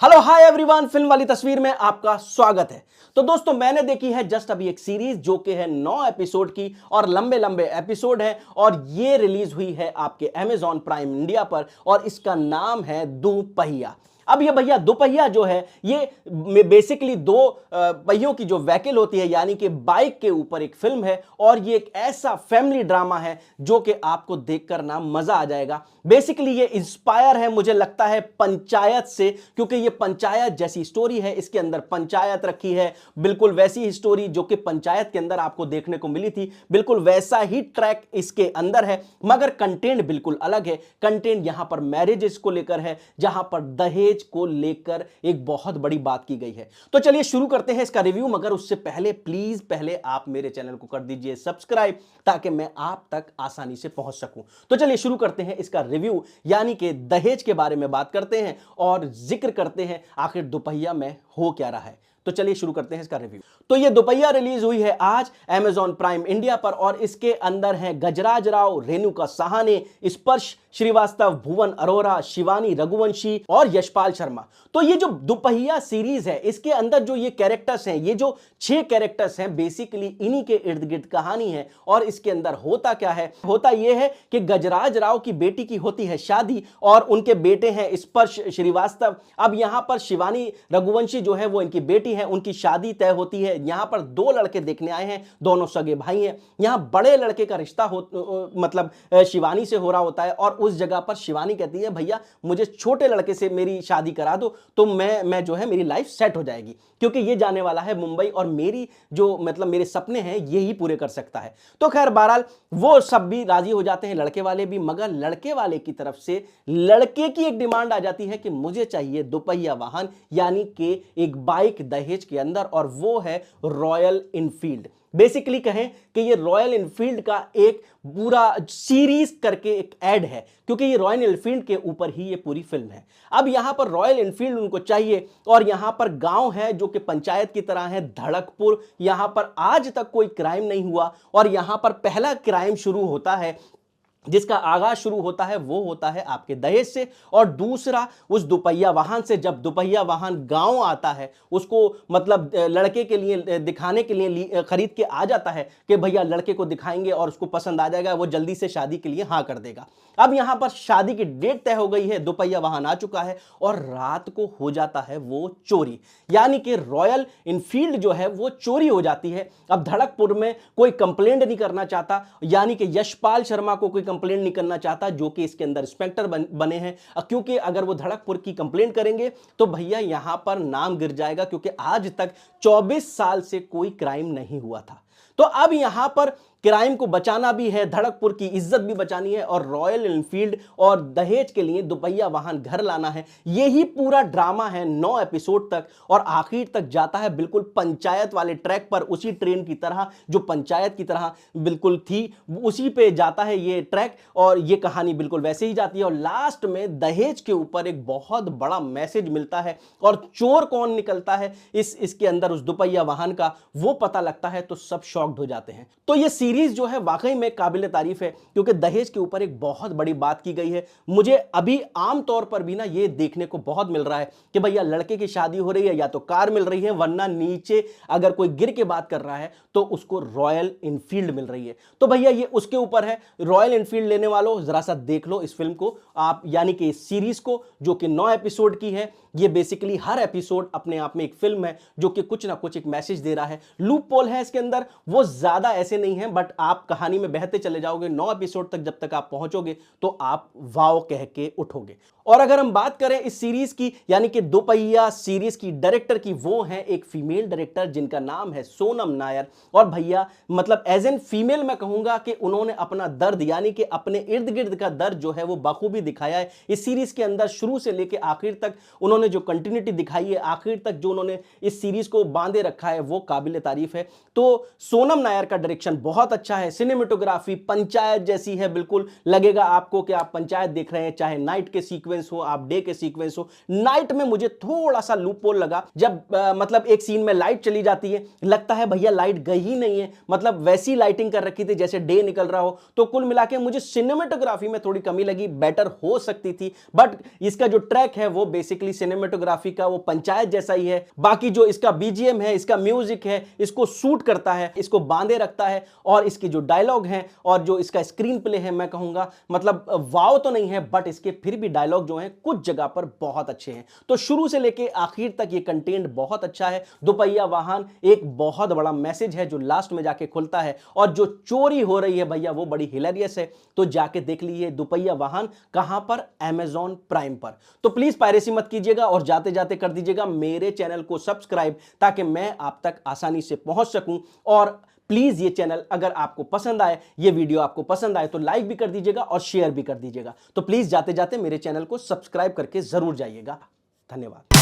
Hello hi everyone, film वाली तस्वीर में आपका स्वागत है। तो दोस्तों, मैंने देखी है जस्ट अभी एक सीरीज जो कि है 9 एपिसोड की और लंबे लंबे एपिसोड है और ये रिलीज हुई है आपके अमेजॉन प्राइम इंडिया पर और इसका नाम है दोपहिया। अब ये भैया दोपहिया जो है ये बेसिकली दो पहियों की जो व्हीकल होती है यानी कि बाइक के ऊपर एक फिल्म है और ये एक ऐसा फैमिली ड्रामा है जो कि आपको देखकर ना मजा आ जाएगा। बेसिकली ये इंस्पायर है, मुझे लगता है, पंचायत से, क्योंकि ये पंचायत जैसी स्टोरी है। इसके अंदर पंचायत रखी है, बिल्कुल वैसी स्टोरी जो कि पंचायत के अंदर आपको देखने को मिली थी, बिल्कुल वैसा ही ट्रैक इसके अंदर है, मगर कंटेंट बिल्कुल अलग है। कंटेंट यहां पर मैरिजेस को लेकर है, जहां पर दहेज को लेकर एक बहुत बड़ी बात की गई है। तो चलिए शुरू करते हैं इसका रिव्यू, मगर उससे पहले प्लीज पहले आप मेरे चैनल को कर दीजिए सब्सक्राइब ताकि मैं आप तक आसानी से पहुंच सकूं। तो चलिए शुरू करते हैं इसका रिव्यू, यानी कि दहेज के बारे में बात करते हैं और जिक्र करते हैं आखिर दोपहिया में हो क्या रहा है। तो चलिए शुरू करते हैं इसका रिव्यू। तो ये दोपहिया रिलीज हुई है आज अमेजॉन प्राइम इंडिया पर और इसके अंदर हैं गजराज राव, रेणुका सहाने, स्पर्श श्रीवास्तव, भुवन अरोरा, शिवानी रघुवंशी और यशपाल शर्मा। तो ये जो दोपहिया सीरीज है इसके अंदर जो ये कैरेक्टर्स हैं, ये जो 6 कैरेक्टर्स हैं, बेसिकली इन्हीं के इर्द गिर्द कहानी है। और इसके अंदर होता क्या है, होता यह है कि गजराज राव की बेटी की होती है शादी और उनके बेटे हैं स्पर्श श्रीवास्तव। अब यहां पर शिवानी रघुवंशी जो है वो इनकी बेटी है, उनकी शादी तय होती है। यहां पर 2 लड़के देखने आए हैं, दोनों सगे भाई हैं। यहां बड़े लड़के का रिश्ता मतलब शिवानी से हो रहा होता है और उस जगह पर शिवानी कहती है भैया मुझे छोटे लड़के से मेरी शादी करा दो तो मैं जो है मेरी लाइफ सेट हो जाएगी, क्योंकि ये जाने वाला है मुंबई और मेरी जो मतलब मेरे सपने हैं ये ही पूरे कर सकता है। तो खैर बहरहाल वो सब भी राजी हो जाते हैं, लड़के वाले भी, मगर लड़के वाले की तरफ से लड़के की एक डिमांड आ जाती है कि मुझे चाहिए दोपहिया वाहन, यानी कि एक बाइक दहेज के अंदर, और वो है रॉयल इनफील्ड। बेसिकली कहें कि ये रॉयल इनफील्ड का एक पूरा सीरीज करके एक ऐड है, क्योंकि ये रॉयल इनफील्ड के ऊपर ही ये पूरी फिल्म है। अब यहां पर रॉयल इनफील्ड उनको चाहिए और यहां पर गांव है जो कि पंचायत की तरह है, धड़कपुर। यहां पर आज तक कोई क्राइम नहीं हुआ और यहां पर पहला क्राइम शुरू होता है, जिसका आगाज शुरू होता है वो होता है आपके दहेज से, और दूसरा उस दोपहिया वाहन से। जब दोपहिया वाहन गांव आता है, उसको मतलब लड़के के लिए दिखाने के लिए खरीद के आ जाता है कि भैया लड़के को दिखाएंगे और उसको पसंद आ जाएगा, वो जल्दी से शादी के लिए हाँ कर देगा। अब यहां पर शादी की डेट तय हो गई है, दोपहिया वाहन आ चुका है और रात को हो जाता है वो चोरी, यानी कि रॉयल इनफील्ड जो है वो चोरी हो जाती है। अब धड़कपुर में कोई कंप्लेंट नहीं करना चाहता, यानी कि यशपाल शर्मा को कोई कंप्लेंट नहीं करना चाहता जो कि इसके अंदर इंस्पेक्टर बने हैं, क्योंकि अगर वो धड़कपुर की कंप्लेंट करेंगे तो भैया यहां पर नाम गिर जाएगा, क्योंकि आज तक 24 साल से कोई क्राइम नहीं हुआ था। तो अब यहां पर क्राइम को बचाना भी है, धड़कपुर की इज्जत भी बचानी है और रॉयल इनफील्ड और दहेज के लिए दोपहिया वाहन घर लाना है। यही पूरा ड्रामा है 9 एपिसोड तक और आखिर तक जाता है बिल्कुल पंचायत वाले ट्रैक पर, उसी ट्रेन की तरह जो पंचायत की तरह बिल्कुल थी, उसी पे जाता है ये ट्रैक और ये कहानी बिल्कुल वैसे ही जाती है। और लास्ट में दहेज के ऊपर एक बहुत बड़ा मैसेज मिलता है और चोर कौन निकलता है इसके अंदर उस दोपहिया वाहन का, वो पता लगता है तो सब शॉक्ड हो जाते हैं। तो ये सीरीज जो है वाकई में काबिल तारीफ है, क्योंकि दहेज के ऊपर एक बहुत बड़ी बात की गई है। मुझे अभी आम तौर पर भी ना ये देखने को बहुत मिल रहा है कि भैया लड़के की शादी हो रही है या तो कार मिल रही है, वरना नीचे अगर कोई गिर के बात कर रहा है तो उसको रॉयल इनफील्ड मिल रही है। तो भैया ये उसके ऊपर है। रॉयल इनफील्ड लेने वालों जरा सा देख लो इस फिल्म को आप, यानी कि इस सीरीज को जो कि 9 एपिसोड की है। ये बेसिकली हर एपिसोड अपने आप में एक फिल्म है जो कि कुछ ना कुछ एक मैसेज दे रहा है। लूप पोल है इसके अंदर, वो ज्यादा ऐसे नहीं है, बट आप कहानी में बहते चले जाओगे। 9 एपिसोड तक जब तक आप पहुंचोगे तो आप वाव कह के उठोगे। और अगर हम बात करें इस सीरीज की, यानी कि दोपहिया सीरीज की डायरेक्टर की, वो है एक फीमेल डायरेक्टर जिनका नाम है सोनम नायर। और भैया मतलब एज एन फीमेल मैं कहूंगा कि उन्होंने अपना दर्द, यानी कि अपने इर्द गिर्द का दर्द जो है वो बखूबी दिखाया है इस सीरीज के अंदर। शुरू से लेकर आखिर तक उन्होंने जो कंटिन्यूटी दिखाई है, आखिर तक जो उन्होंने इस सीरीज को बांधे रखा है, वो काबिल तारीफ है। तो सोनम नायर का डायरेक्शन बहुत बहुत अच्छा है। सिनेमेटोग्राफी पंचायत जैसी है, बिल्कुल लगेगा आपको कि आप पंचायत देख रहे हैं, चाहे नाइट के सीक्वेंस हो, आप डे के सीक्वेंस हो। नाइट में मुझे थोड़ा सा लूपहोल लगा, जब मतलब एक सीन में लाइट चली जाती है, लगता है भैया लाइट गई ही नहीं है, मतलब वैसी लाइटिंग कर रखी थी जैसे डे निकल रहा हो। तो कुल मिला के मुझे सिनेमेटोग्राफी में थोड़ी कमी लगी, बेटर हो सकती थी, बट इसका जो ट्रैक है वो बेसिकली सिनेमेटोग्राफी का वो पंचायत जैसा ही है। बाकी जो इसका बीजीएम है, इसका म्यूजिक है, इसको सूट करता है, इसको बांधे रखता है, और इसके जो डायलॉग हैं और जो इसका स्क्रीन प्ले है, मैं कहूंगा मतलब वाव तो नहीं है, बट इसके फिर भी डायलॉग जो हैं कुछ जगह पर बहुत अच्छे हैं। तो शुरू से लेके आखिर तक ये कंटेंट बहुत अच्छा है। दोपहिया वाहन एक बहुत बड़ा मैसेज है जो लास्ट में जाके खुलता है, और जो चोरी हो रही है भैया वो बड़ी हिलेरियस है। तो जाके देख लीजिए दोपहिया वाहन कहां पर, अमेज़न प्राइम पर। तो प्लीज पायरेसी मत कीजिएगा, और जाते जाते कर दीजिएगा मेरे चैनल को सब्सक्राइब, ताकि मैं आप तक आसानी से पहुंच सकूं। और प्लीज ये चैनल अगर आपको पसंद आए, ये वीडियो आपको पसंद आए, तो लाइक भी कर दीजिएगा और शेयर भी कर दीजिएगा। तो प्लीज जाते जाते मेरे चैनल को सब्सक्राइब करके जरूर जाइएगा। धन्यवाद।